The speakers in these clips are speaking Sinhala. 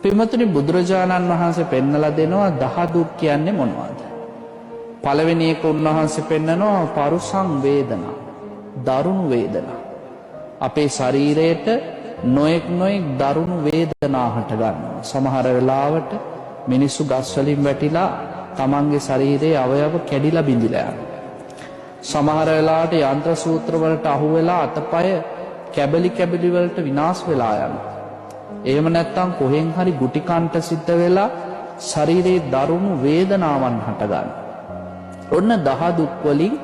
පින්වතුනි බුදුරජාණන් වහන්සේ පෙන්නලා දෙනවා 10 දුක් කියන්නේ මොනවද? පළවෙනි එක උන්වහන්සේ පෙන්නනවා පරුසං වේදනා. දරුණු වේදනා. අපේ ශරීරයට නොඑක් දරුණු වේදනා හට ගන්නවා. සමහර වෙලාවට මිනිස්සු ගස් වලින් වැටිලා තමන්ගේ ශරීරයේ අවයව කැඩිලා බිඳිලා යනවා. සමහර වෙලාවට යන්ත්‍ර සූත්‍ර වලට අහු වෙලා අතපය කැබලි වලට විනාශ වෙලා යනවා. එහෙම නැත්නම් කොහෙන් හරි ගුටි කන්ට සිද්ධ වෙලා ශරීරයේ දරුණු වේදනාවන් හට ගන්නවා. ඔන්න 10 දුක් වලින්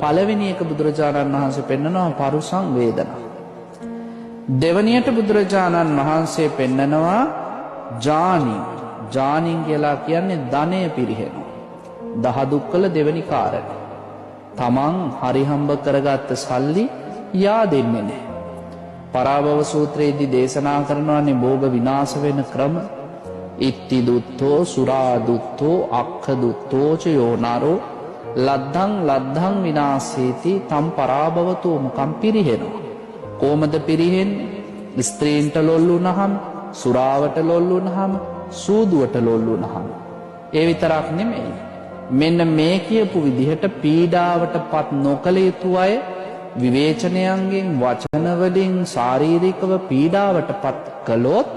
පළවෙනි එක බුදුරජාණන් වහන්සේ පෙන්නනවා පරුසං වේදනා. දෙවැනියට බුදුරජාණන් වහන්සේ පෙන්නනවා ජානින් කියලා කියන්නේ ධනය පිරිහෙනවා. 10 දුක් වල දෙවැනි කාරණය. තමන් හරි හම්බ කරගත්ත සල්ලි යා දෙන්නේ නැහැ. පරාභව සූත්‍රයේදී දේශනා කරනවානේ භෝග විනාශ වෙන ක්‍රම. ඉත්ති දුත්තෝ සුරා දුත්තෝ අක්ඛ දුත්තෝ ච යෝනරෝ ලද්ධං විනාශේති තම් පරාභවතෝ මුකම් පිරිහෙනවා. කොහොමද පිරිහෙන්නේ? ස්ත්‍රීන්ට ලොල් වුණාම, සුරාවට ලොල් වුණාම, සූදුවට ලොල් වුණාම. ඒ විතරක් නෙමෙයි. මෙන්න මේ කියපු විදිහට පීඩාවටපත් නොකළ යුතු අය විවේචනයන්ගෙන් වචන වලින් ශාරීරිකව පීඩාවටපත් කළොත්